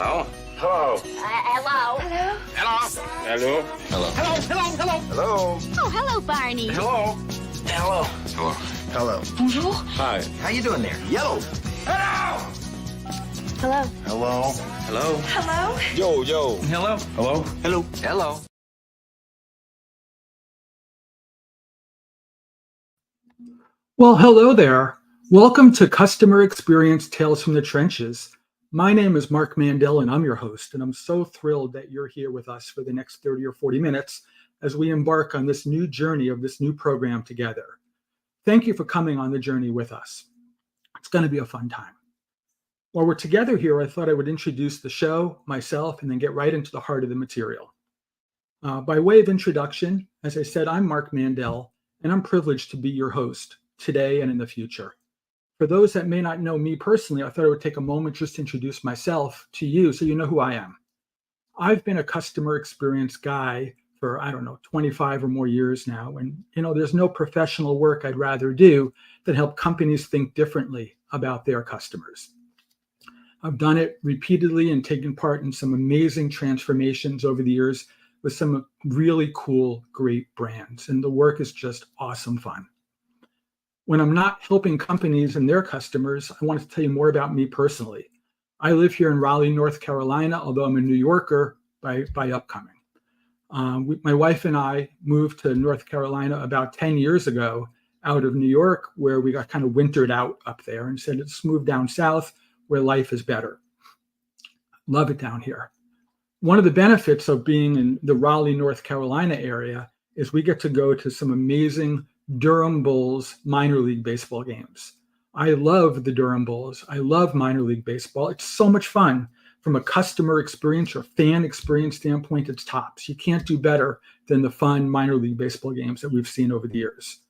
Hello? Hello. Hello. Hello. Hello. Hello. Hello. Oh, hello, Barney. Hello. Hello. Hello. Hello. Bonjour. Hi. How you doing there? Yellow. Hello. Hello. Hello. Hello. Hello. Yo. Hello. Hello. Hello. Hello. Well, hello there. Welcome to Customer Experience Tales from the Trenches. My name is Mark Mandel, and I'm your host, and I'm so thrilled that you're here with us for the next 30 or 40 minutes as we embark on this new journey of this new program together. Thank you for coming on the journey with us. It's going to be a fun time. While we're together here, I thought I would introduce the show, myself, and then get right into the heart of the material. By way of introduction, as I said, I'm Mark Mandel, and I'm privileged to be your host today and in the future. For those that may not know me personally, I thought I would take a moment just to introduce myself to you so you know who I am. I've been a customer experience guy for, 25 or more years now. And, there's no professional work I'd rather do than help companies think differently about their customers. I've done it repeatedly and taken part in some amazing transformations over the years with some really cool, great brands. And the work is just awesome fun. When I'm not helping companies and their customers, I want to tell you more about me personally. I live here in Raleigh, North Carolina, although I'm a New Yorker by upcoming. My wife and I moved to North Carolina about 10 years ago out of New York, where we got kind of wintered out up there and said, let's move down south where life is better. Love it down here. One of the benefits of being in the Raleigh, North Carolina area is we get to go to some amazing Durham Bulls minor league baseball games. I love the Durham Bulls. I love minor league baseball. It's so much fun. From a customer experience or fan experience standpoint, it's tops. You can't do better than the fun minor league baseball games that we've seen over the years.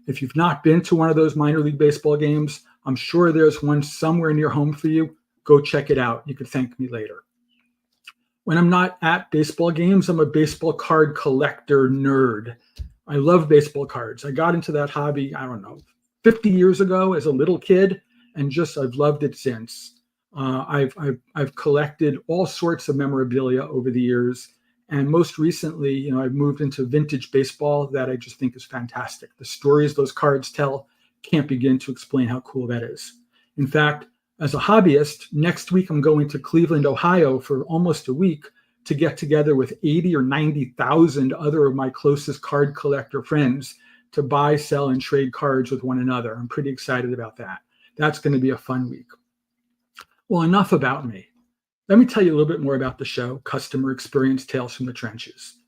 If you've not been to one of those minor league baseball games, I'm sure there's one somewhere near home for you. Go check it out. You could thank me later. When I'm not at baseball games, I'm a baseball card collector nerd. I love baseball cards. I got into that hobby, 50 years ago as a little kid, and I've loved it since. I've collected all sorts of memorabilia over the years, and most recently, I've moved into vintage baseball that I just think is fantastic. The stories those cards tell can't begin to explain how cool that is. In fact, as a hobbyist, next week I'm going to Cleveland, Ohio for almost a week to get together with 80 or 90,000 other of my closest card collector friends to buy, sell, and trade cards with one another. I'm pretty excited about that. That's going to be a fun week. Well, enough about me. Let me tell you a little bit more about the show, Customer Experience Tales from the Trenches.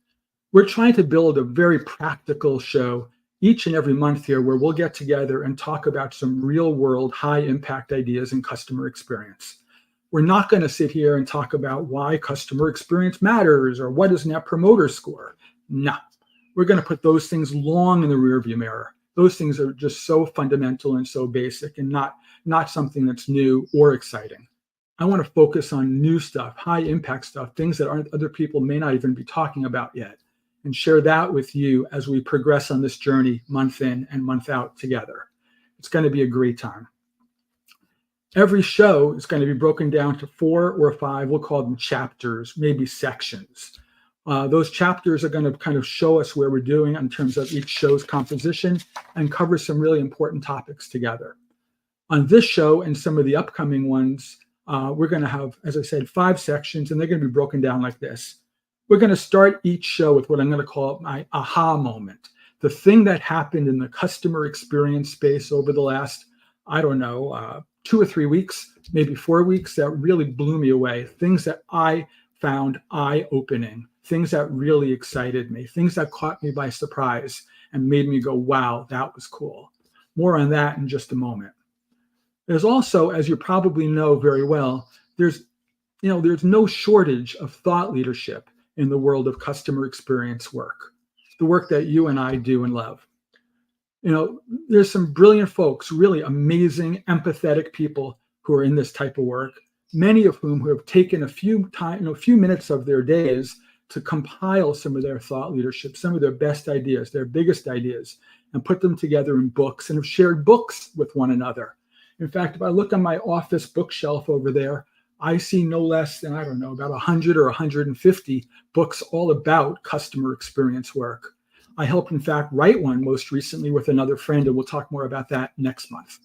We're trying to build a very practical show each and every month here where we'll get together and talk about some real-world, high-impact ideas in customer experience. We're not going to sit here and talk about why customer experience matters or what is Net Promoter Score. No, we're going to put those things long in the rearview mirror. Those things are just so fundamental and so basic and not something that's new or exciting. I want to focus on new stuff, high impact stuff, things that other people may not even be talking about yet, and share that with you as we progress on this journey month in and month out together. It's going to be a great time. Every show is going to be broken down to 4 or 5, we'll call them chapters, maybe sections. Those chapters are going to kind of show us where we're doing in terms of each show's composition and cover some really important topics together. On this show and some of the upcoming ones, we're going to have, as I said, 5 sections, and they're going to be broken down like this. We're going to start each show with what I'm going to call my aha moment, the thing that happened in the customer experience space over the last, 2 or 3 weeks, maybe 4 weeks, that really blew me away. Things that I found eye-opening, things that really excited me, things that caught me by surprise and made me go, wow, that was cool. More on that in just a moment. There's also, as you probably know very well, there's no shortage of thought leadership in the world of customer experience work, the work that you and I do and love. There's some brilliant folks, really amazing, empathetic people who are in this type of work, many of whom who have taken a few minutes of their days to compile some of their thought leadership, some of their best ideas, their biggest ideas, and put them together in books and have shared books with one another. In fact, if I look on my office bookshelf over there, I see no less than, I don't know, about 100 or 150 books all about customer experience work. I helped, in fact, write one most recently with another friend, and we'll talk more about that next month.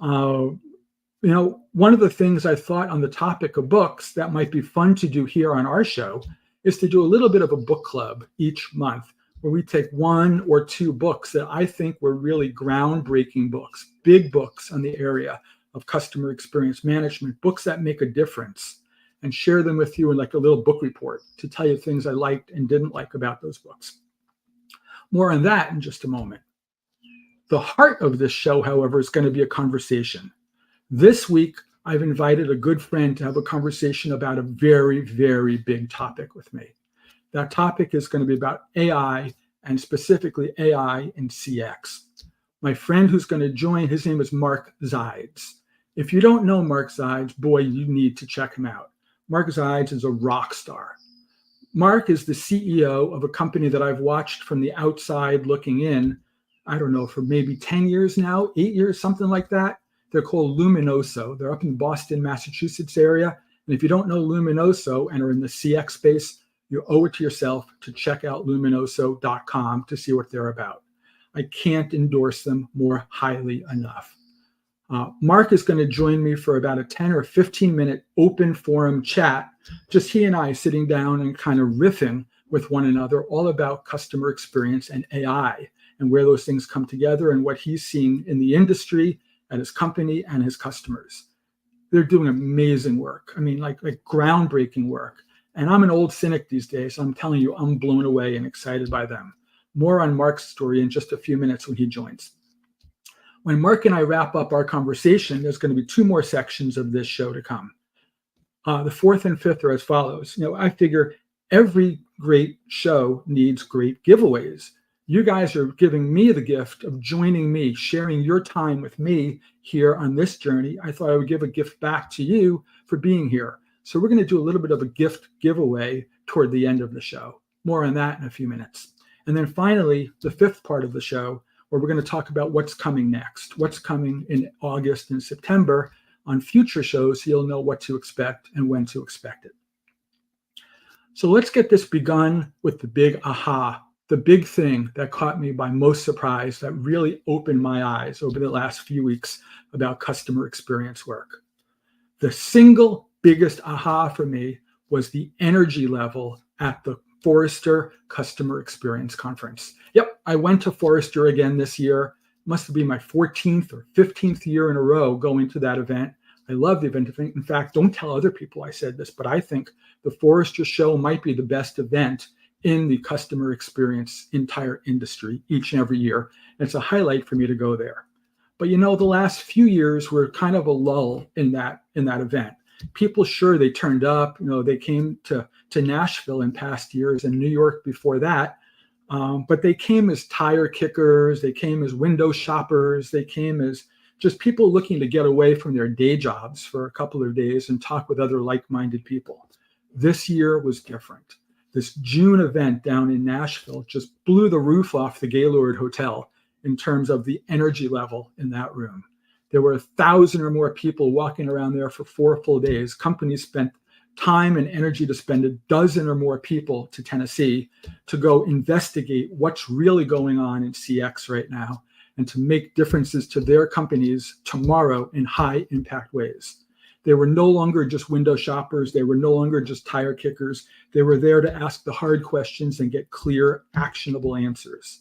One of the things I thought on the topic of books that might be fun to do here on our show is to do a little bit of a book club each month where we take one or two books that I think were really groundbreaking books, big books on the area of customer experience management, books that make a difference, and share them with you in like a little book report to tell you things I liked and didn't like about those books. More on that in just a moment. The heart of this show, however, is going to be a conversation. This week, I've invited a good friend to have a conversation about a very, very big topic with me. That topic is going to be about AI, and specifically AI in CX. My friend who's going to join, his name is Mark Zides. If you don't know Mark Zides, boy, you need to check him out. Mark Zides is a rock star. Mark is the CEO of a company that I've watched from the outside looking in, I don't know, for maybe 10 years now, 8 years, something like that. They're called Luminoso. They're up in the Boston, Massachusetts area. And if you don't know Luminoso and are in the CX space, you owe it to yourself to check out luminoso.com to see what they're about. I can't endorse them more highly enough. Mark is going to join me for about a 10 or 15 minute open forum chat, just he and I sitting down and kind of riffing with one another all about customer experience and AI and where those things come together and what he's seeing in the industry, at his company, and his customers. They're doing amazing work. I mean, like groundbreaking work. And I'm an old cynic these days. So I'm telling you, I'm blown away and excited by them. More on Mark's story in just a few minutes when he joins. When Mark and I wrap up our conversation, there's going to be two more sections of this show to come. The fourth and fifth are as follows. I figure every great show needs great giveaways. You guys are giving me the gift of joining me, sharing your time with me here on this journey. I thought I would give a gift back to you for being here. So we're going to do a little bit of a gift giveaway toward the end of the show. More on that in a few minutes. And then finally, the fifth part of the show, where we're going to talk about what's coming next, what's coming in August and September on future shows, so you'll know what to expect and when to expect it. So let's get this begun with the big aha, the big thing that caught me by most surprise, that really opened my eyes over the last few weeks about customer experience work. The single biggest aha for me was the energy level at the Forrester Customer Experience Conference. Yep, I went to Forrester again this year. Must have been my 14th or 15th year in a row going to that event. I love the event. In fact, don't tell other people I said this, but I think the Forrester show might be the best event in the customer experience entire industry each and every year. It's a highlight for me to go there. But the last few years were kind of a lull in that event. People, sure, they turned up. They came to Nashville in past years and New York before that. But they came as tire kickers. They came as window shoppers. They came as just people looking to get away from their day jobs for a couple of days and talk with other like-minded people. This year was different. This June event down in Nashville just blew the roof off the Gaylord Hotel in terms of the energy level in that room. There were 1,000 or more people walking around there for 4 full days. Companies spent time and energy to spend a dozen or more people to Tennessee to go investigate what's really going on in CX right now and to make differences to their companies tomorrow in high impact ways. They were no longer just window shoppers. They were no longer just tire kickers. They were there to ask the hard questions and get clear, actionable answers.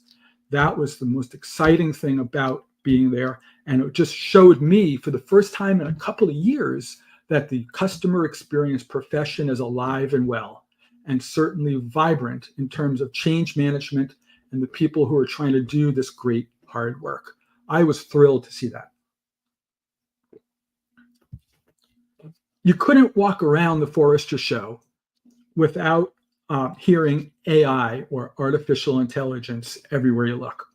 That was the most exciting thing about being there. And it just showed me for the first time in a couple of years that the customer experience profession is alive and well, and certainly vibrant in terms of change management and the people who are trying to do this great hard work. I was thrilled to see that. You couldn't walk around the Forrester show without hearing AI or artificial intelligence everywhere you look.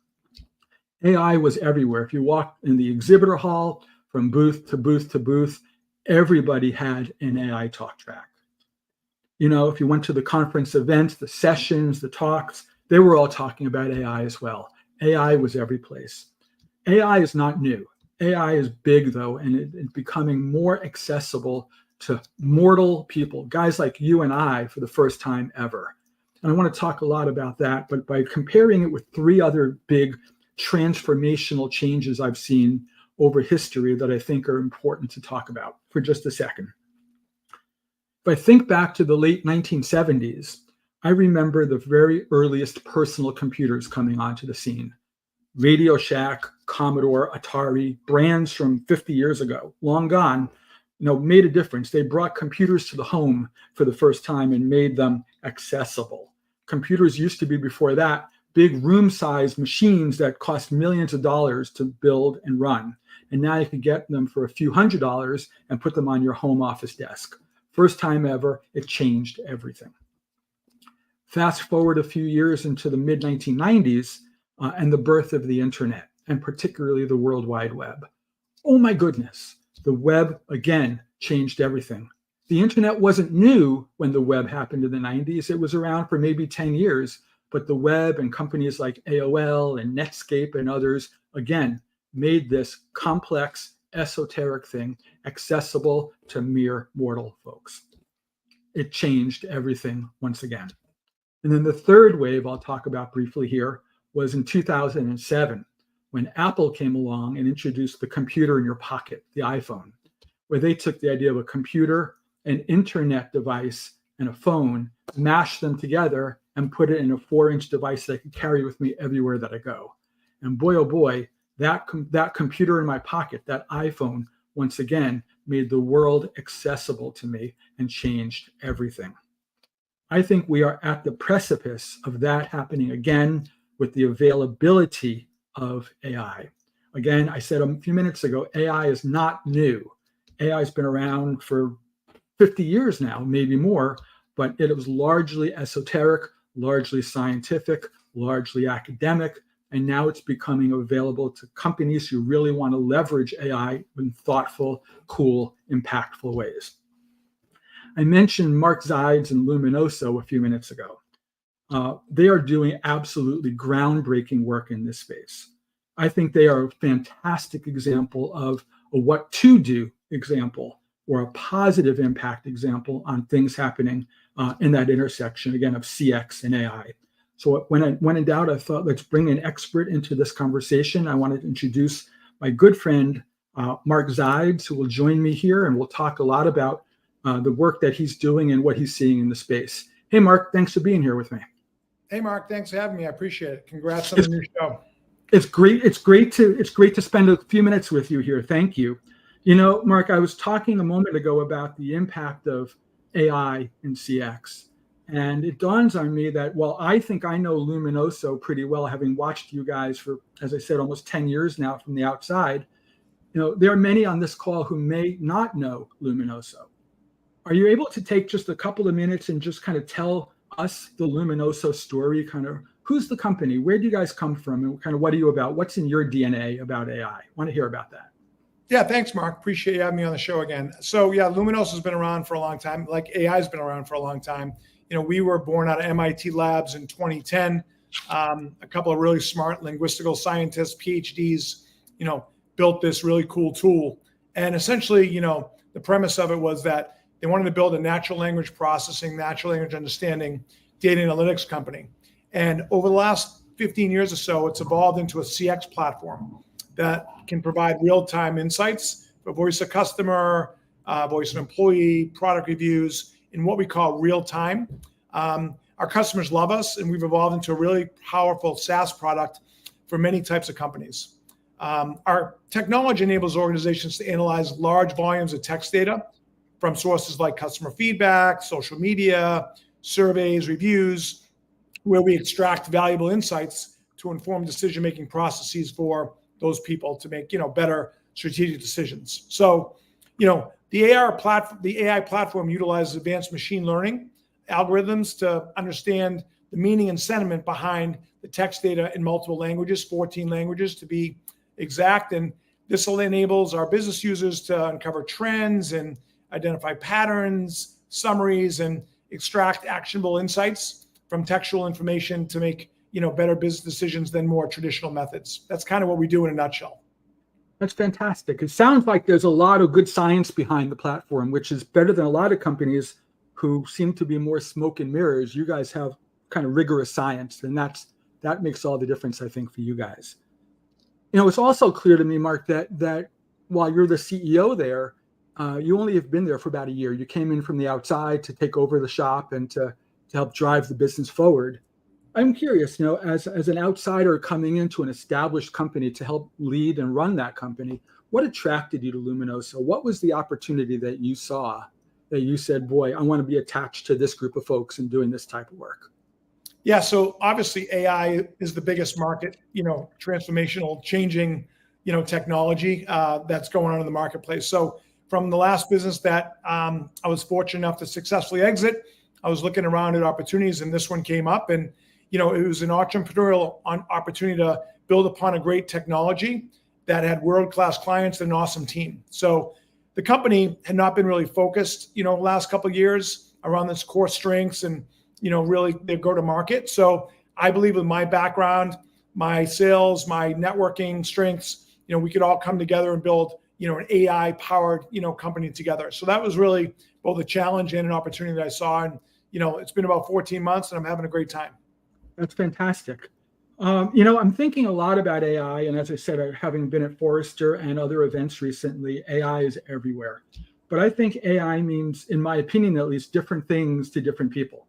AI was everywhere. If you walked in the exhibitor hall from booth to booth to booth, everybody had an AI talk track. If you went to the conference events, the sessions, the talks, they were all talking about AI as well. AI was every place. AI is not new. AI is big, though, and it's becoming more accessible to mortal people, guys like you and I, for the first time ever. And I want to talk a lot about that, but by comparing it with three other big transformational changes I've seen over history that I think are important to talk about for just a second. If I think back to the late 1970s, I remember the very earliest personal computers coming onto the scene. Radio Shack, Commodore, Atari, brands from 50 years ago, long gone, made a difference. They brought computers to the home for the first time and made them accessible. Computers used to be, before that, big room-sized machines that cost millions of dollars to build and run. And now you can get them for a few $100s and put them on your home office desk. First time ever, it changed everything. Fast forward a few years into the mid-1990s and the birth of the internet, and particularly the World Wide Web. Oh my goodness, the web, again, changed everything. The internet wasn't new when the web happened in the 90s. It was around for maybe 10 years, but the web and companies like AOL and Netscape and others, again, made this complex, esoteric thing accessible to mere mortal folks. It changed everything once again. And then the third wave I'll talk about briefly here was in 2007, when Apple came along and introduced the computer in your pocket, the iPhone, where they took the idea of a computer, an internet device, and a phone, mashed them together, and put it in a 4-inch device that I could carry with me everywhere that I go. And boy, oh boy, that computer in my pocket, that iPhone, once again, made the world accessible to me and changed everything. I think we are at the precipice of that happening again with the availability of AI. Again, I said a few minutes ago, AI is not new. AI has been around for 50 years now, maybe more, but it was largely esoteric, largely scientific, largely academic, and now it's becoming available to companies who really want to leverage AI in thoughtful, cool, impactful ways. I mentioned Mark Zides and Luminoso a few minutes ago. They are doing absolutely groundbreaking work in this space. I think they are a fantastic example of a what to do example, or a positive impact example on things happening in that intersection, again, of CX and AI. So when in doubt, I thought, let's bring an expert into this conversation. I wanted to introduce my good friend, Mark Zides, who will join me here, and we'll talk a lot about the work that he's doing and what he's seeing in the space. Hey, Mark, thanks for being here with me. Hey, Mark, thanks for having me. I appreciate it. Congrats on the new show. It's great. It's great to spend a few minutes with you here. Thank you. Mark, I was talking a moment ago about the impact of AI in CX. And it dawns on me that, well, I think I know Luminoso pretty well, having watched you guys for, as I said, almost 10 years now from the outside. There are many on this call who may not know Luminoso. Are you able to take just a couple of minutes and just kind of tell us the Luminoso story, kind of who's the company, where do you guys come from, and kind of what are you about? What's in your DNA about AI? I want to hear about that. Yeah, thanks, Mark. Appreciate you having me on the show again. So yeah, Luminoso has been around for a long time, like AI has been around for a long time. We were born out of MIT labs in 2010. A couple of really smart linguistical scientists, PhDs, built this really cool tool. And essentially, the premise of it was that they wanted to build a natural language processing, natural language understanding data analytics company. And over the last 15 years or so, it's evolved into a CX platform that can provide real-time insights for voice of customer, voice of employee, product reviews in what we call real time. Our customers love us, and we've evolved into a really powerful SaaS product for many types of companies. Our technology enables organizations to analyze large volumes of text data from sources like customer feedback, social media, surveys, reviews, where we extract valuable insights to inform decision-making processes for those people to make, better strategic decisions. So, the AI platform utilizes advanced machine learning algorithms to understand the meaning and sentiment behind the text data in multiple languages, 14 languages to be exact. And this enables our business users to uncover trends and identify patterns, summaries, and extract actionable insights from textual information to make better business decisions than more traditional methods. That's kind of what we do in a nutshell. That's fantastic. It sounds like there's a lot of good science behind the platform, which is better than a lot of companies who seem to be more smoke and mirrors. You guys have kind of rigorous science, and that makes all the difference, I think, for you guys. It's also clear to me, Mark, that while you're the CEO there, you only have been there for about a year. You came in from the outside to take over the shop and to help drive the business forward. I'm curious, as an outsider coming into an established company to help lead and run that company, what attracted you to Luminoso? What was the opportunity that you saw that you said, boy, I want to be attached to this group of folks and doing this type of work? Yeah, so obviously AI is the biggest market, transformational, changing, technology that's going on in the marketplace. So from the last business that I was fortunate enough to successfully exit, I was looking around at opportunities, and this one came up, and it was an entrepreneurial opportunity to build upon a great technology that had world-class clients and an awesome team. So the company had not been really focused, the last couple of years around its core strengths and really they go to market. So I believe with my background, my sales, my networking strengths, we could all come together and build, an AI powered, company together. So that was really both a challenge and an opportunity that I saw. And, it's been about 14 months and I'm having a great time. That's fantastic. I'm thinking a lot about AI. And as I said, having been at Forrester and other events recently, AI is everywhere. But I think AI means, in my opinion, at least, different things to different people.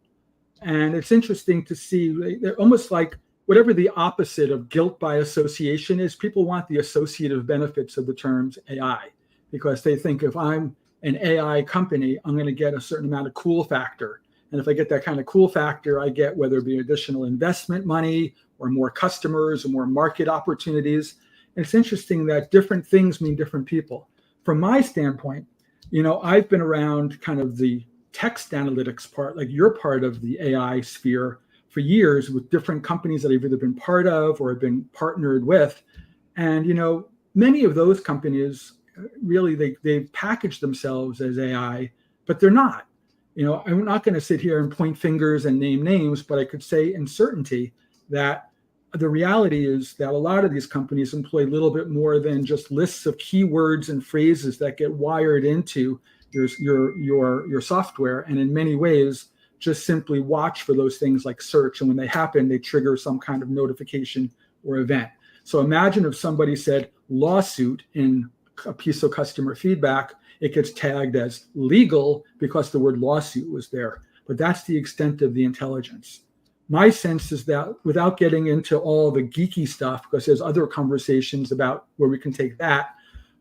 And it's interesting to see, they're almost like whatever the opposite of guilt by association is, people want the associative benefits of the terms AI, because they think if I'm an AI company, I'm going to get a certain amount of cool factor. And if I get that kind of cool factor, I get whether it be additional investment money or more customers or more market opportunities. And it's interesting that different things mean different people. From my standpoint, I've been around kind of the text analytics part, like you're part of the AI sphere, for years with different companies that I've either been part of or have been partnered with. And, many of those companies really, they've packaged themselves as AI, but they're not. I'm not going to sit here and point fingers and name names, but I could say in certainty that the reality is that a lot of these companies employ a little bit more than just lists of keywords and phrases that get wired into your software, and in many ways just simply watch for those things like search, and when they happen they trigger some kind of notification or event. So imagine if somebody said lawsuit in a piece of customer feedback, it gets tagged as legal because the word lawsuit was there. But that's the extent of the intelligence. My sense is that, without getting into all the geeky stuff, because there's other conversations about where we can take that,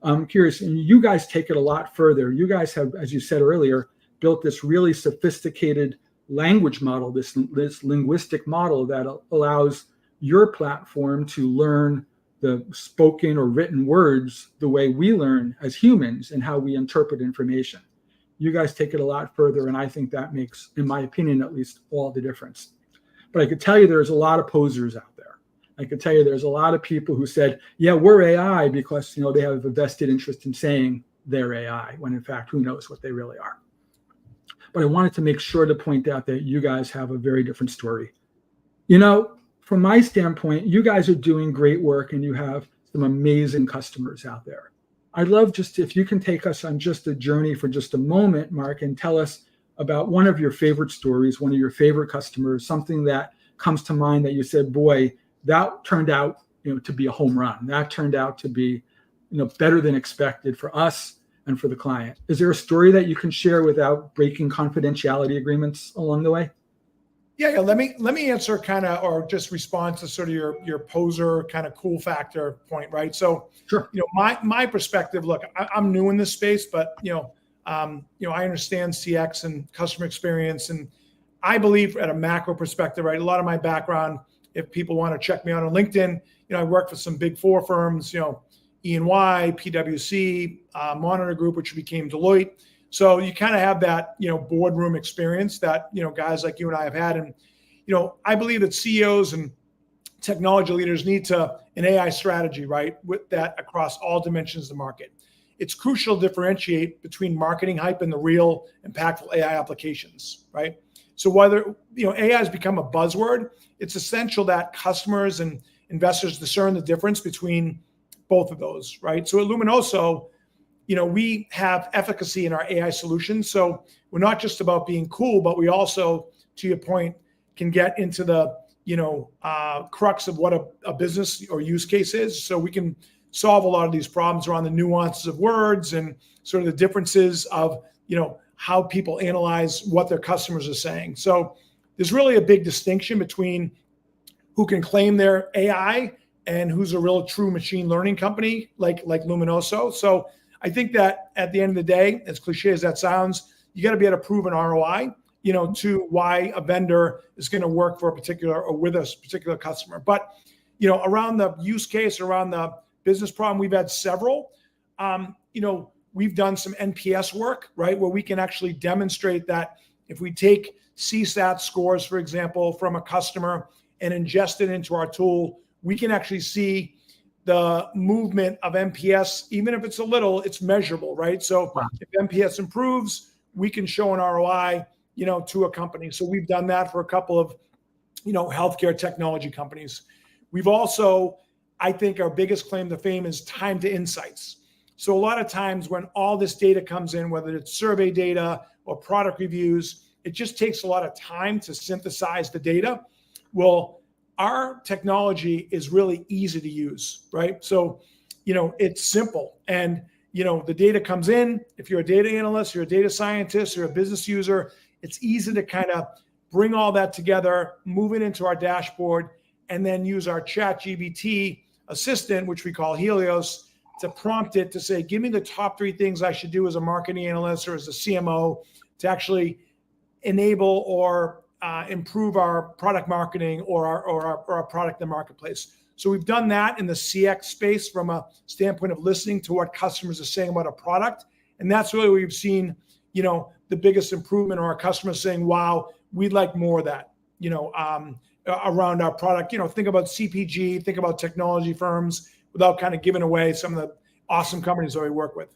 I'm curious, and you guys take it a lot further. You guys have, as you said earlier, built this really sophisticated language model, this linguistic model that allows your platform to learn the spoken or written words the way we learn as humans and how we interpret information. You guys take it a lot further, and I think that makes, in my opinion at least, all the difference. But I could tell you there's a lot of posers out there. I could tell you there's a lot of people who said, yeah, we're AI because they have a vested interest in saying they're AI, when in fact, who knows what they really are. But I wanted to make sure to point out that you guys have a very different story. From my standpoint, you guys are doing great work and you have some amazing customers out there. I'd love if you can take us on just a journey for just a moment, Mark, and tell us about one of your favorite stories, one of your favorite customers, something that comes to mind that you said, boy, that turned out to be a home run. That turned out to be better than expected for us and for the client. Is there a story that you can share without breaking confidentiality agreements along the way? Yeah. Let me answer kind of, or just respond to sort of your poser kind of cool factor point, right? So, sure. My perspective. Look, I'm new in this space, but I understand CX and customer experience, and I believe at a macro perspective, right? A lot of my background, if people want to check me out on LinkedIn, I work for some big four firms, E&Y, PwC, Monitor Group, which became Deloitte. So you kind of have that, boardroom experience that, guys like you and I have had. And, I believe that CEOs and technology leaders need an AI strategy, right? With that across all dimensions of the market. It's crucial to differentiate between marketing hype and the real impactful AI applications, right? So whether, AI has become a buzzword, it's essential that customers and investors discern the difference between both of those, right? So at Luminoso, we have efficacy in our AI solutions. So we're not just about being cool, but we also, to your point, can get into the crux of what a business or use case is. So we can solve a lot of these problems around the nuances of words and sort of the differences of how people analyze what their customers are saying. So there's really a big distinction between who can claim their AI and who's a real true machine learning company like Luminoso. So I think that at the end of the day, as cliche as that sounds, you got to be able to prove an ROI, to why a vendor is going to work for a particular or with a particular customer. But, around the use case, around the business problem, we've had several. We've done some NPS work, right, where we can actually demonstrate that if we take CSAT scores, for example, from a customer and ingest it into our tool, we can actually see the movement of NPS, even if it's a little, it's measurable, right? So if NPS improves, we can show an ROI, to a company. So we've done that for a couple of, healthcare technology companies. We've also, I think our biggest claim to fame is time to insights. So a lot of times when all this data comes in, whether it's survey data or product reviews, it just takes a lot of time to synthesize the data. Well, our technology is really easy to use, right? So, it's simple. And, the data comes in. If you're a data analyst, you're a data scientist, you're a business user, it's easy to kind of bring all that together, move it into our dashboard, and then use our ChatGPT assistant, which we call Helios, to prompt it to say, give me the top 3 things I should do as a marketing analyst or as a CMO to actually enable or improve our product marketing or our product in the marketplace. So we've done that in the CX space from a standpoint of listening to what customers are saying about a product. And that's really where we've seen, the biggest improvement, or our customers saying, wow, we'd like more of that, around our product. Think about CPG, think about technology firms, without kind of giving away some of the awesome companies that we work with.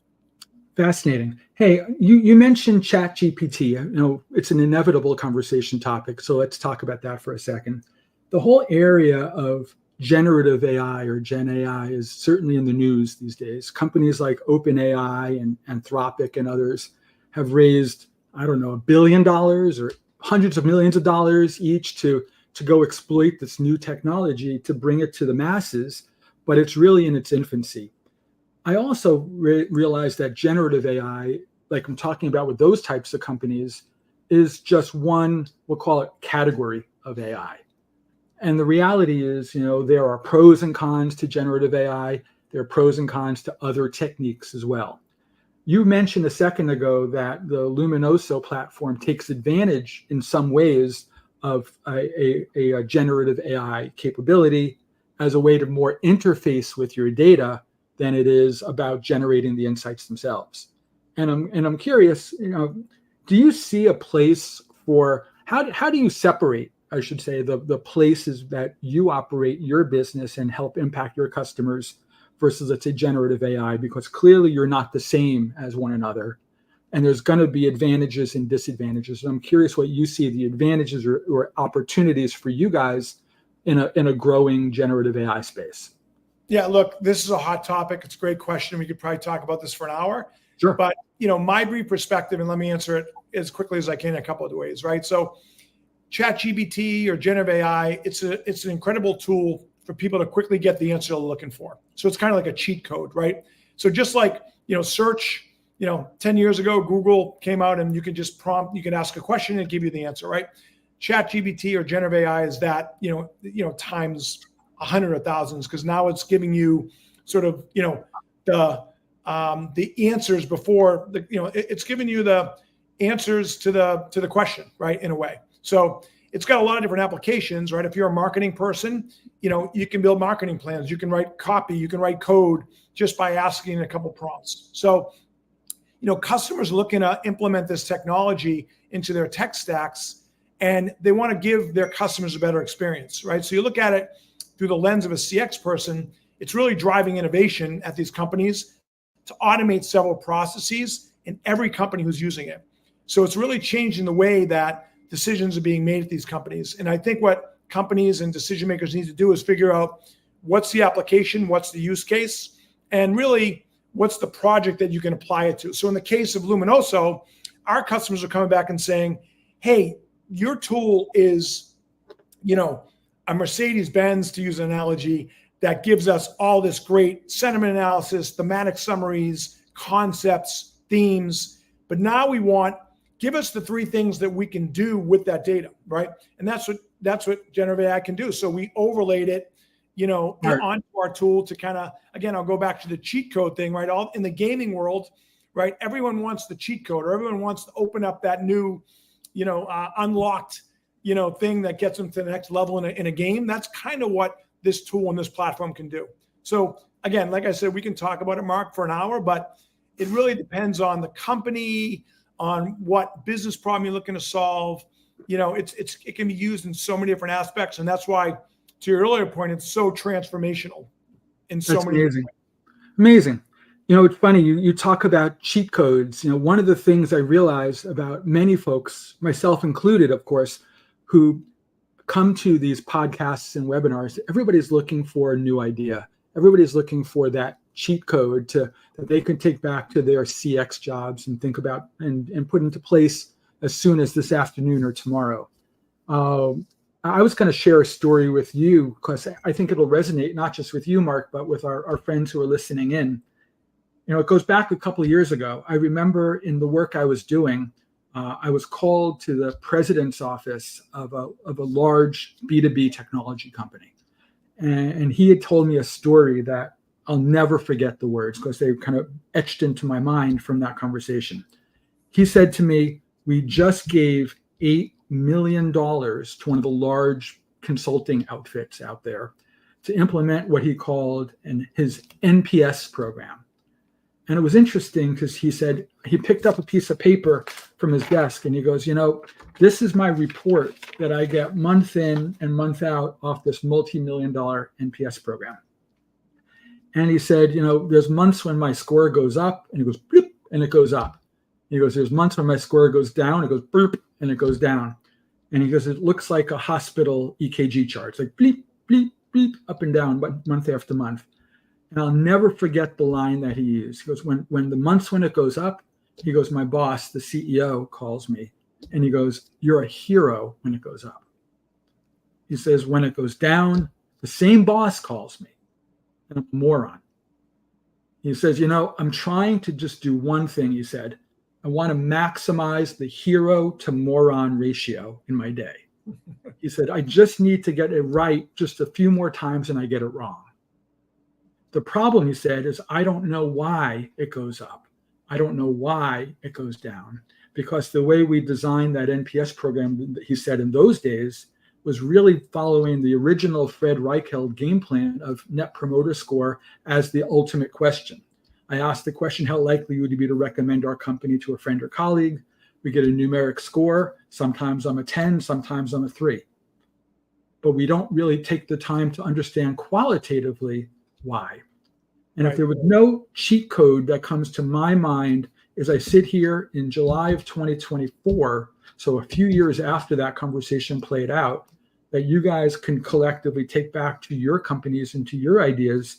Fascinating. Hey, you mentioned ChatGPT. It's an inevitable conversation topic, so let's talk about that for a second. The whole area of generative AI or Gen AI is certainly in the news these days. Companies like OpenAI and Anthropic and others have raised, $1 billion or hundreds of millions of dollars each to go exploit this new technology to bring it to the masses, but it's really in its infancy. I also realized that generative AI, like I'm talking about with those types of companies, is just one, we'll call it category of AI. And the reality is, there are pros and cons to generative AI. There are pros and cons to other techniques as well. You mentioned a second ago that the Luminoso platform takes advantage in some ways of a generative AI capability as a way to more interface with your data than it is about generating the insights themselves. And I'm curious, do you see a place for how do you separate, I should say, the places that you operate your business and help impact your customers versus, let's say, generative AI? Because clearly you're not the same as one another, and there's going to be advantages and disadvantages. And I'm curious what you see the advantages or opportunities for you guys in a growing generative AI space. Yeah, look, this is a hot topic. It's a great question. We could probably talk about this for an hour. Sure. But, my brief perspective, and let me answer it as quickly as I can in a couple of ways, right? So ChatGPT or generative AI, it's an incredible tool for people to quickly get the answer they're looking for. So it's kind of like a cheat code, right? So just like, search, 10 years ago, Google came out and you could just prompt, you could ask a question and give you the answer, right? ChatGPT or generative AI is that, times 100 or thousands, because now it's giving you sort of, the answers before it's giving you the answers to the question, right? In a way. So it's got a lot of different applications, right? If you're a marketing person, you can build marketing plans, you can write copy, you can write code just by asking a couple prompts. So, customers are looking to implement this technology into their tech stacks, and they want to give their customers a better experience, right? So you look at it through the lens of a CX person, it's really driving innovation at these companies to automate several processes in every company who's using it. So it's really changing the way that decisions are being made at these companies. And I think what companies and decision makers need to do is figure out what's the application, what's the use case, and really what's the project that you can apply it to. So in the case of Luminoso, our customers are coming back and saying, hey, your tool is, a Mercedes-Benz, to use an analogy, that gives us all this great sentiment analysis, thematic summaries, concepts, themes. But now we want, give us the 3 things that we can do with that data, right? And that's what generative AI can do. So we overlaid it, onto our tool to kind of, again, I'll go back to the cheat code thing, right? All in the gaming world, right? Everyone wants the cheat code, or everyone wants to open up that new, unlocked, thing that gets them to the next level in a game. That's kind of what this tool and this platform can do. So again, like I said, we can talk about it, Mark, for an hour, but it really depends on the company, on what business problem you're looking to solve. It can be used in so many different aspects, and that's why, to your earlier point, it's so transformational in so That's many. Amazing. Amazing. It's funny, you talk about cheat codes. One of the things I realized about many folks, myself included, of course, who come to these podcasts and webinars, everybody's looking for a new idea. Everybody's looking for that cheat code that they can take back to their CX jobs and think about and put into place as soon as this afternoon or tomorrow. I was going to share a story with you because I think it'll resonate not just with you, Mark, but with our friends who are listening in. It goes back a couple of years ago. I remember in the work I was doing, I was called to the president's office of a large B2B technology company. And he had told me a story that I'll never forget the words because they kind of etched into my mind from that conversation. He said to me, we just gave $8 million to one of the large consulting outfits out there to implement what he called his NPS program. And it was interesting because he said he picked up a piece of paper from his desk and he goes, this is my report that I get month in and month out off this multi-million-dollar NPS program. And he said, there's months when my score goes up, and he goes, bloop, and it goes up. He goes, there's months when my score goes down, it goes, bloop, and it goes down. And he goes, it looks like a hospital EKG chart. It's like bleep, bleep, bleep, up and down, but month after month. And I'll never forget the line that he used. He goes, when the months when it goes up, he goes, my boss, the CEO, calls me. And he goes, you're a hero when it goes up. He says, when it goes down, the same boss calls me. And I'm a moron. He says, I'm trying to just do one thing, he said. I want to maximize the hero to moron ratio in my day. He said, I just need to get it right just a few more times and I get it wrong. The problem, he said, is I don't know why it goes up. I don't know why it goes down. Because the way we designed that NPS program, he said, in those days, was really following the original Fred Reichheld game plan of Net Promoter Score as the ultimate question. I asked the question, how likely would you be to recommend our company to a friend or colleague? We get a numeric score. Sometimes I'm a 10, sometimes I'm a 3. But we don't really take the time to understand qualitatively why. And if there was no cheat code that comes to my mind as I sit here in July of 2024, so a few years after that conversation played out, that you guys can collectively take back to your companies and to your ideas,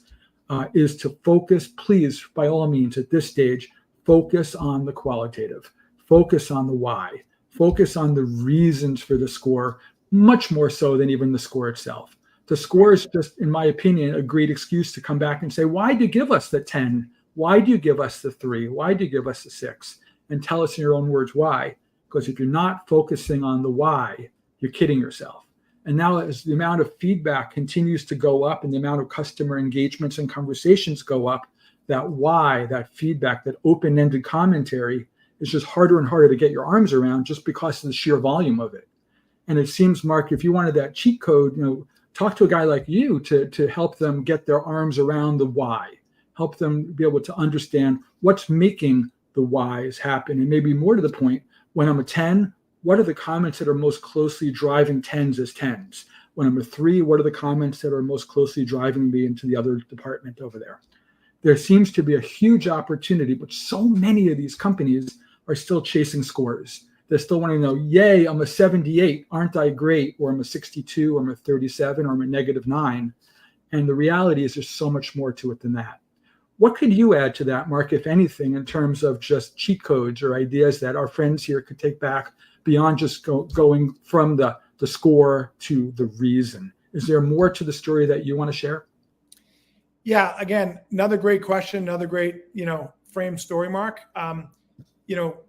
is to focus, please, by all means, at this stage, focus on the qualitative, focus on the why, focus on the reasons for the score, much more so than even the score itself. The score is just, in my opinion, a great excuse to come back and say, why do you give us the 10? Why do you give us the 3? Why do you give us the 6? And tell us in your own words why. Because if you're not focusing on the why, you're kidding yourself. And now as the amount of feedback continues to go up and the amount of customer engagements and conversations go up, that why, that feedback, that open-ended commentary is just harder and harder to get your arms around just because of the sheer volume of it. And it seems, Mark, if you wanted that cheat code, talk to a guy like you to help them get their arms around the why, help them be able to understand what's making the whys happen. And maybe more to the point, when I'm a 10, what are the comments that are most closely driving 10s as 10s? When I'm a 3, what are the comments that are most closely driving me into the other department over there? There seems to be a huge opportunity, but so many of these companies are still chasing scores. They're still wanting to know, yay, I'm a 78, aren't I great? Or I'm a 62, or I'm a 37, or I'm a -9. And the reality is there's so much more to it than that. What could you add to that, Mark, if anything, in terms of just cheat codes or ideas that our friends here could take back beyond just going from the score to the reason? Is there more to the story that you want to share? Yeah, again, another great question, another great, frame story, Mark.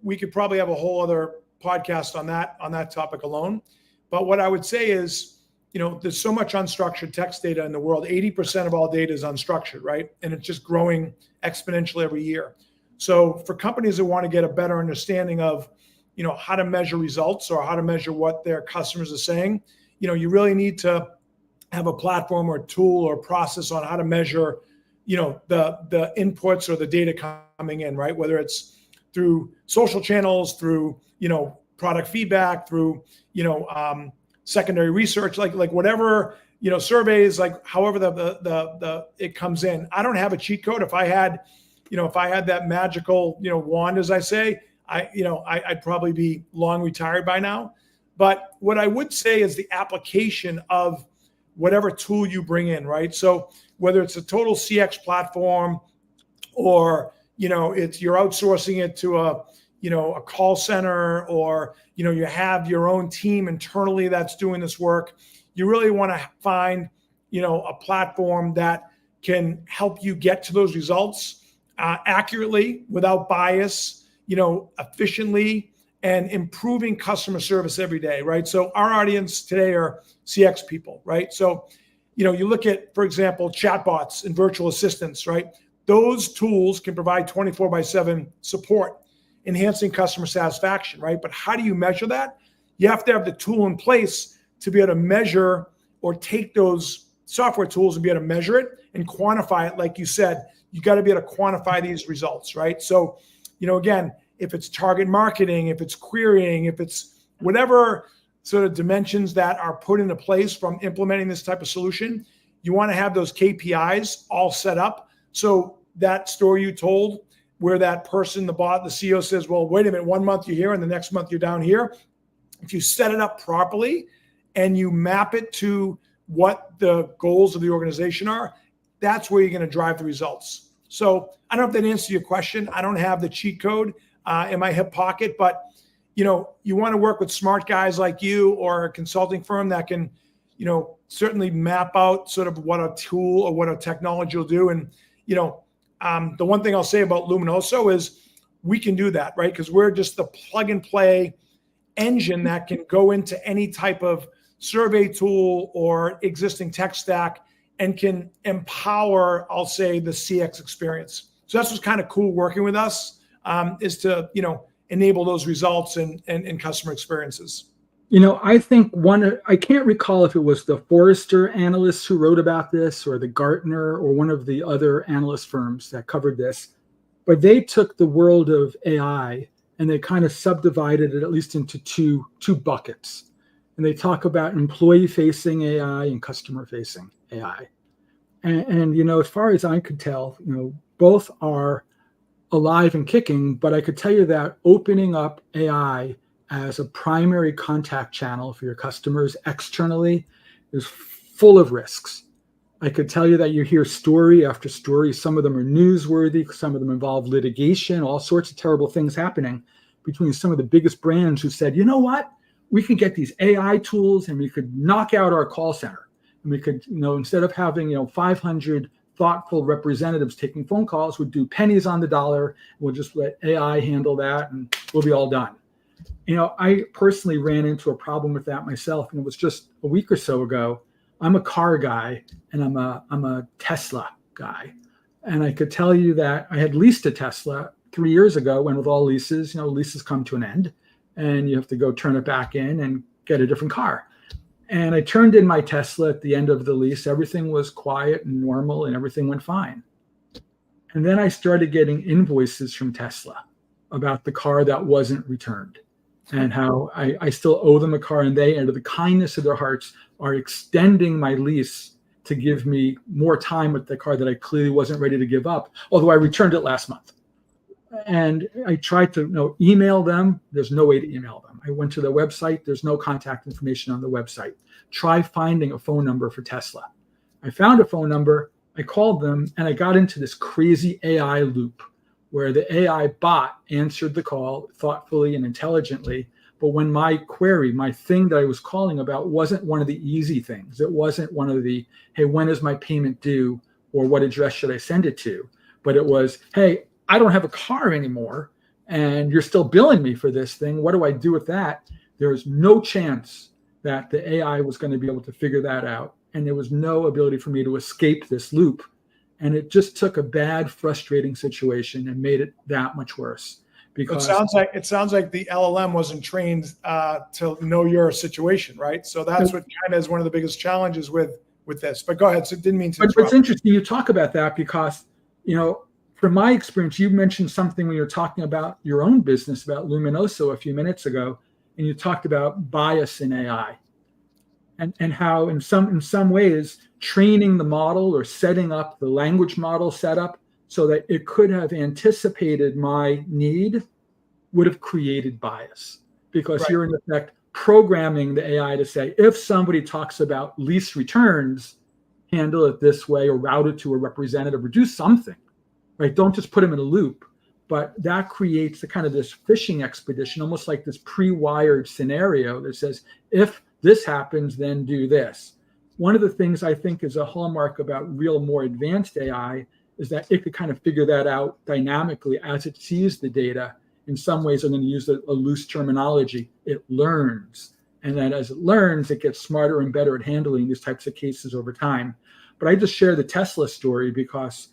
We could probably have a whole other podcast on that topic alone. But what I would say is, there's so much unstructured text data in the world. 80% of all data is unstructured, right? And it's just growing exponentially every year. So for companies that want to get a better understanding of, how to measure results or how to measure what their customers are saying, you really need to have a platform or tool or process on how to measure, the inputs or the data coming in, right? Whether it's through social channels, through, product feedback, through, secondary research, like whatever, surveys, like however the it comes in. I don't have a cheat code. If I had that magical, wand, as I say, I'd probably be long retired by now. But what I would say is the application of whatever tool you bring in, right? So whether it's a total CX platform or, it's you're outsourcing it to a call center, or, you have your own team internally that's doing this work, you really want to find, a platform that can help you get to those results accurately, without bias, efficiently, and improving customer service every day, right? So our audience today are CX people, right? So, you look at, for example, chatbots and virtual assistants, right? Those tools can provide 24/7 support, enhancing customer satisfaction, right? But how do you measure that? You have to have the tool in place to be able to measure, or take those software tools and be able to measure it and quantify it. Like you said, you got to be able to quantify these results, right? So, again, if it's target marketing, if it's querying, if it's whatever sort of dimensions that are put into place from implementing this type of solution, you want to have those KPIs all set up. So that story you told, where that person, the bot, the CEO says, well, wait a minute, 1 month you're here and the next month you're down here. If you set it up properly and you map it to what the goals of the organization are, that's where you're going to drive the results. So I don't know if that answers your question. I don't have the cheat code in my hip pocket, but you want to work with smart guys like you, or a consulting firm that can, certainly map out sort of what a tool or what a technology will do. And, the one thing I'll say about Luminoso is we can do that, right? Because we're just the plug and play engine that can go into any type of survey tool or existing tech stack and can empower, I'll say, the CX experience. So that's what's kind of cool working with us, is to, enable those results and customer experiences. I think I can't recall if it was the Forrester analysts who wrote about this, or the Gartner, or one of the other analyst firms that covered this, but they took the world of AI and they kind of subdivided it at least into two buckets. And they talk about employee-facing AI and customer-facing AI. And as far as I could tell, both are alive and kicking, but I could tell you that opening up AI as a primary contact channel for your customers externally is full of risks. I could tell you that you hear story after story. Some of them are newsworthy. Some of them involve litigation, all sorts of terrible things happening between some of the biggest brands who said, you know what, we could get these AI tools and we could knock out our call center. And we could, instead of having, 500 thoughtful representatives taking phone calls, we'd do pennies on the dollar. We'll just let AI handle that and we'll be all done. I personally ran into a problem with that myself, and it was just a week or so ago. I'm a car guy and I'm a Tesla guy. And I could tell you that I had leased a Tesla 3 years ago, when with all leases, leases come to an end and you have to go turn it back in and get a different car. And I turned in my Tesla at the end of the lease. Everything was quiet and normal and everything went fine. And then I started getting invoices from Tesla about the car that wasn't returned, and how I still owe them a car, and they, out of the kindness of their hearts, are extending my lease to give me more time with the car that I clearly wasn't ready to give up, although I returned it last month. And I tried to email them. There's no way to email them. I went to their website. There's no contact information on the website. Try finding a phone number for Tesla. I found a phone number. I called them and I got into this crazy AI loop where the AI bot answered the call thoughtfully and intelligently. But when my query, my thing that I was calling about wasn't one of the easy things, it wasn't one of the, hey, when is my payment due or what address should I send it to? But it was, hey, I don't have a car anymore and you're still billing me for this thing. What do I do with that? There was no chance that the AI was going to be able to figure that out. And there was no ability for me to escape this loop. And it just took a bad, frustrating situation and made it that much worse. Because it sounds like the LLM wasn't trained to know your situation, right? So that's what kind of is one of the biggest challenges with this. But go ahead. So didn't mean to interrupt. But it's interesting you talk about that because, from my experience, you mentioned something when you were talking about your own business, about Luminoso a few minutes ago, and you talked about bias in AI. And how in some ways training the model or setting up the language model setup so that it could have anticipated my need would have created bias, because Right. You're in effect programming the AI to say, if somebody talks about lease returns, handle it this way or route it to a representative or do something, right? Don't just put them in a loop. But that creates a kind of this fishing expedition, almost like this pre-wired scenario that says, if this happens, then do this. One of the things I think is a hallmark about real, more advanced AI is that it could kind of figure that out dynamically as it sees the data. In some ways, I'm going to use a loose terminology. It learns. And then as it learns, it gets smarter and better at handling these types of cases over time. But I just share the Tesla story because,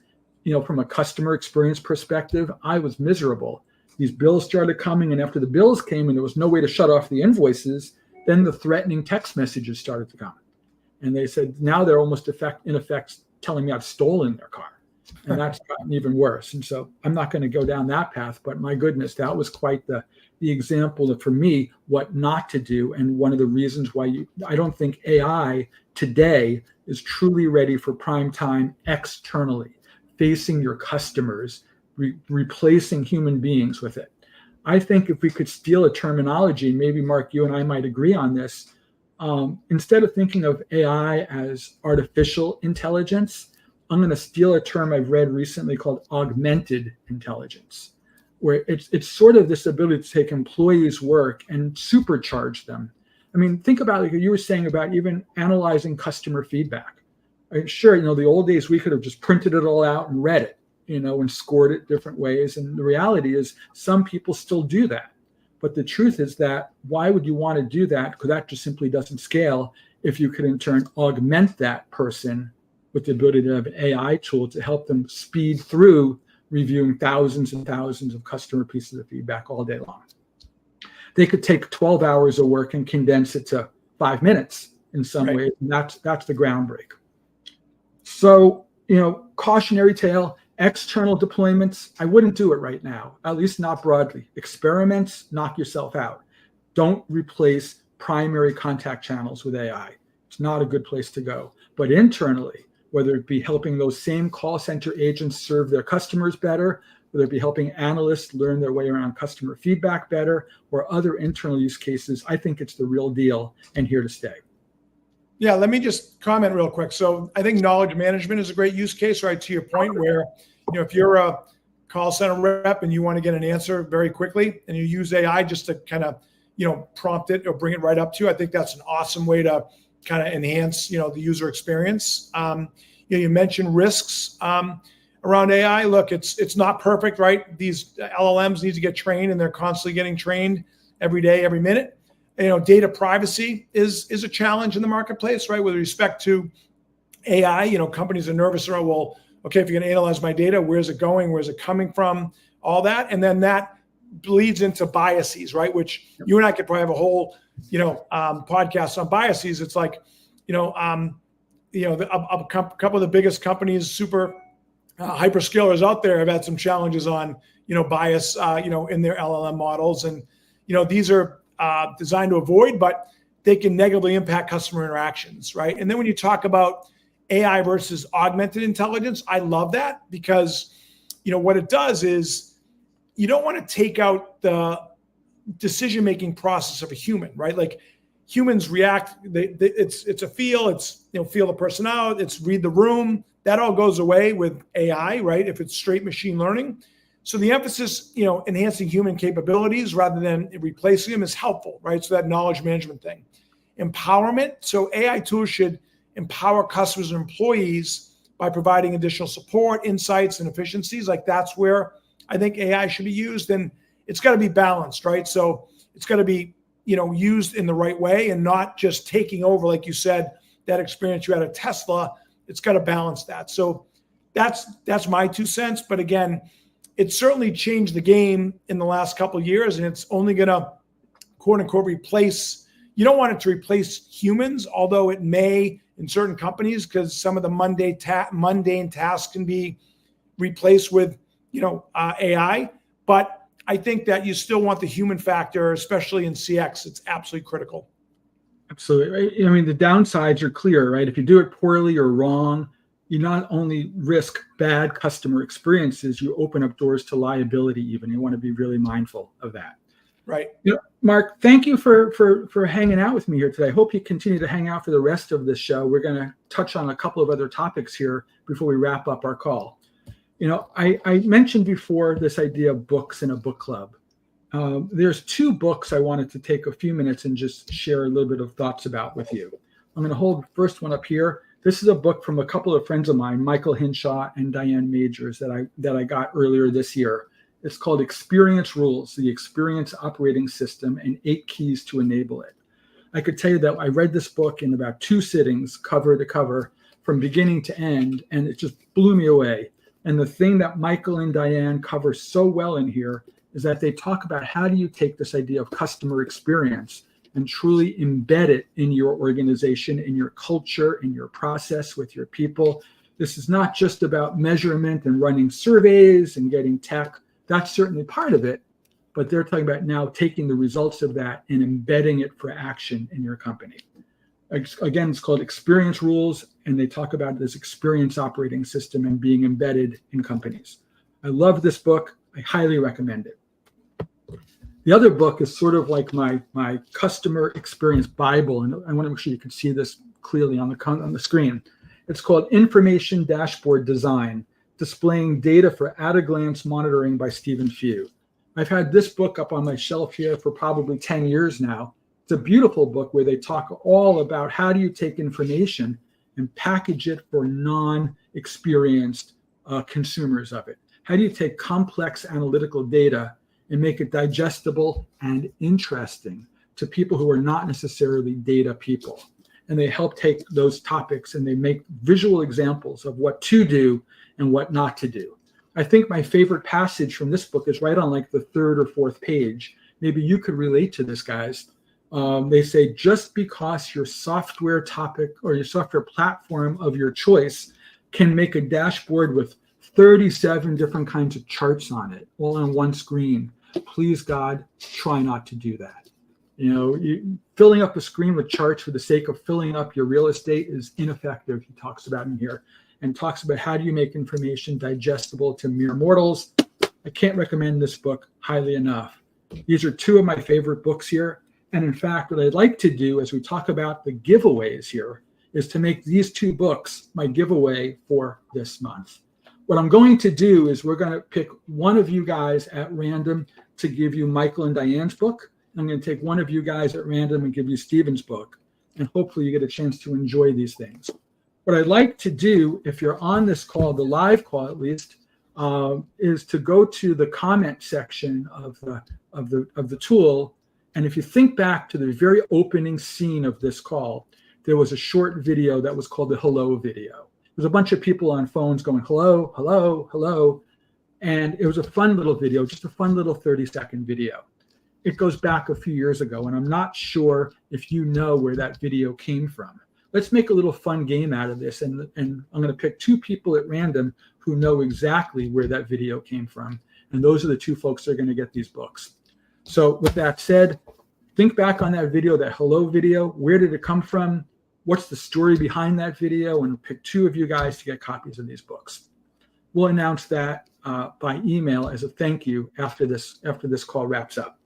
from a customer experience perspective, I was miserable. These bills started coming, and after the bills came and there was no way to shut off the invoices, then the threatening text messages started to come. And they said, now they're almost in effect telling me I've stolen their car. And that's gotten even worse. And so I'm not going to go down that path, but my goodness, that was quite the example of, for me, what not to do. And one of the reasons why I don't think AI today is truly ready for prime time externally, facing your customers, replacing human beings with it. I think if we could steal a terminology, maybe Mark, you and I might agree on this, instead of thinking of AI as artificial intelligence, I'm going to steal a term I've read recently called augmented intelligence, where it's sort of this ability to take employees' work and supercharge them. I mean, think about like you were saying about even analyzing customer feedback. Sure, the old days we could have just printed it all out and read it, and scored it different ways. And the reality is some people still do that. But the truth is that why would you want to do that? Because that just simply doesn't scale if you could in turn augment that person with the ability to have an AI tool to help them speed through reviewing thousands and thousands of customer pieces of feedback all day long. They could take 12 hours of work and condense it to 5 minutes in some Right. ways. And that's the groundbreak. So, cautionary tale, external deployments, I wouldn't do it right now, at least not broadly. Experiments, knock yourself out. Don't replace primary contact channels with AI. It's not a good place to go. But internally, whether it be helping those same call center agents serve their customers better, whether it be helping analysts learn their way around customer feedback better, or other internal use cases, I think it's the real deal and here to stay. Yeah, let me just comment real quick. So I think knowledge management is a great use case, right? To your point where, if you're a call center rep and you want to get an answer very quickly and you use AI just to kind of, prompt it or bring it right up to you, I think that's an awesome way to kind of enhance, the user experience. You mentioned risks around AI. Look, it's not perfect, right? These LLMs need to get trained and they're constantly getting trained every day, every minute. Data privacy is a challenge in the marketplace, right? With respect to AI, companies are nervous around, well, okay, if you're going to analyze my data, where's it going? Where's it coming from? All that. And then that bleeds into biases, right? Which you and I could probably have a whole, podcast on biases. It's like, a couple of the biggest companies, super hyperscalers out there have had some challenges on, bias, in their LLM models. And, these are designed to avoid, but they can negatively impact customer interactions, right? And then when you talk about AI versus augmented intelligence, I love that because, what it does is you don't want to take out the decision-making process of a human, right? Like humans react. It's a feel. It's feel the person out. It's read the room. That all goes away with AI, right? If it's straight machine learning. So the emphasis, enhancing human capabilities rather than replacing them is helpful, right? So that knowledge management thing. Empowerment. So AI tools should empower customers and employees by providing additional support, insights, and efficiencies. Like that's where I think AI should be used. And it's got to be balanced, right? So it's got to be, used in the right way and not just taking over, like you said, that experience you had at Tesla. It's got to balance that. So that's my 2 cents. But again, it's certainly changed the game in the last couple of years, and it's only going to, quote unquote, replace. You don't want it to replace humans, although it may in certain companies, because some of the mundane tasks can be replaced with, AI. But I think that you still want the human factor, especially in CX. It's absolutely critical. Absolutely. I mean, the downsides are clear, right? If you do it poorly or wrong, you not only risk bad customer experiences, you open up doors to liability even. You want to be really mindful of that. Right. Mark, thank you for hanging out with me here today. I hope you continue to hang out for the rest of the show. We're going to touch on a couple of other topics here before we wrap up our call. I mentioned before this idea of books in a book club. There's 2 books I wanted to take a few minutes and just share a little bit of thoughts about with you. I'm going to hold the first one up here. This is a book from a couple of friends of mine, Michael Hinshaw and Diane Majors, that I got earlier this year. It's called Experience Rules, the Experience Operating System, and 8 Keys to Enable It. I could tell you that I read this book in about 2 sittings, cover to cover, from beginning to end, and it just blew me away. And the thing that Michael and Diane cover so well in here is that they talk about how do you take this idea of customer experience and truly embed it in your organization, in your culture, in your process with your people. This is not just about measurement and running surveys and getting tech. That's certainly part of it, but they're talking about now taking the results of that and embedding it for action in your company. Again, it's called Experience Rules, and they talk about this experience operating system and being embedded in companies. I love this book. I highly recommend it. The other book is sort of like my customer experience Bible, and I want to make sure you can see this clearly on the screen. It's called Information Dashboard Design, Displaying Data for At-a-Glance Monitoring by Stephen Few. I've had this book up on my shelf here for probably 10 years now. It's a beautiful book where they talk all about how do you take information and package it for non-experienced consumers of it. How do you take complex analytical data and make it digestible and interesting to people who are not necessarily data people? And they help take those topics and they make visual examples of what to do and what not to do. I think my favorite passage from this book is right on like the 3rd or 4th page. Maybe you could relate to this, guys. They say, just because your software topic or your software platform of your choice can make a dashboard with 37 different kinds of charts on it, all on one screen, please, God, try not to do that. Filling up a screen with charts for the sake of filling up your real estate is ineffective, he talks about in here, and talks about how do you make information digestible to mere mortals. I can't recommend this book highly enough. These are 2 of my favorite books here. And in fact, what I'd like to do as we talk about the giveaways here is to make these 2 books my giveaway for this month. What I'm going to do is we're going to pick one of you guys at random to give you Michael and Diane's book. I'm going to take one of you guys at random and give you Stephen's book. And hopefully you get a chance to enjoy these things. What I'd like to do, if you're on this call, the live call at least, is to go to the comment section of the tool. And if you think back to the very opening scene of this call, there was a short video that was called the hello video. There's a bunch of people on phones going, hello, hello, hello. And it was a fun little video, just a fun little 30-second video. It goes back a few years ago, and I'm not sure if you know where that video came from. Let's make a little fun game out of this, and I'm going to pick 2 people at random who know exactly where that video came from. And those are the 2 folks that are going to get these books. So with that said, think back on that video, that hello video. Where did it come from? What's the story behind that video? And pick 2 of you guys to get copies of these books. We'll announce that by email as a thank you after this call wraps up.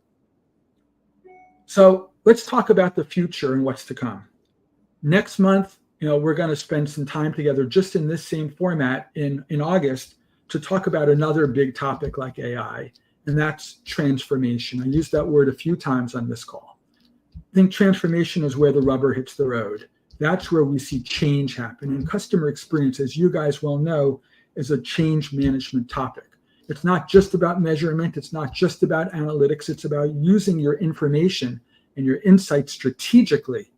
So let's talk about the future and what's to come. Next month, we're going to spend some time together just in this same format in August to talk about another big topic like AI, and that's transformation. I used that word a few times on this call. I think transformation is where the rubber hits the road. That's where we see change happen. And customer experience, as you guys well know, is a change management topic. It's not just about measurement. It's not just about analytics. It's about using your information and your insights strategically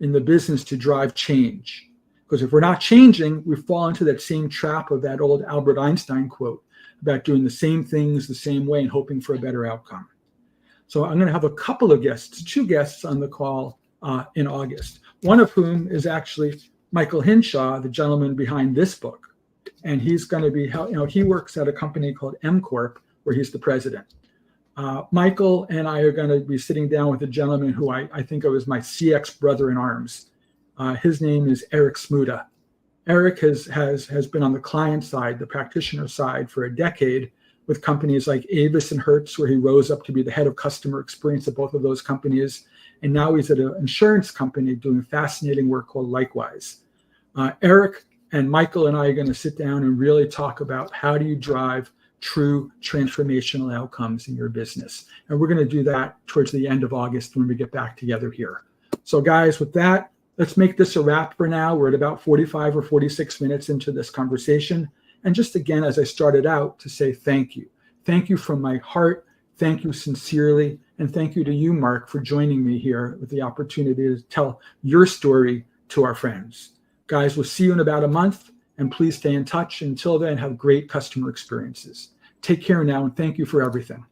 in the business to drive change. Because if we're not changing, we fall into that same trap of that old Albert Einstein quote about doing the same things the same way and hoping for a better outcome. So I'm going to have a couple of guests, 2 guests on the call in August, one of whom is actually Michael Hinshaw, the gentleman behind this book. And he's going to be, he works at a company called M Corp, where he's the president. Michael and I are going to be sitting down with a gentleman who I think of as my CX brother in arms. His name is Eric Smuda. Eric has been on the client side, the practitioner side, for a decade with companies like Avis and Hertz, where he rose up to be the head of customer experience at both of those companies. And now he's at an insurance company doing fascinating work called Likewise. Eric and Michael and I are going to sit down and really talk about how do you drive true transformational outcomes in your business. And we're going to do that towards the end of August when we get back together here. So guys, with that, let's make this a wrap for now. We're at about 45 or 46 minutes into this conversation. And just again, as I started out, to say thank you. Thank you from my heart. Thank you sincerely. And thank you to you, Mark, for joining me here with the opportunity to tell your story to our friends. Guys, we'll see you in about a month, and please stay in touch. Until then, have great customer experiences. Take care now, and thank you for everything.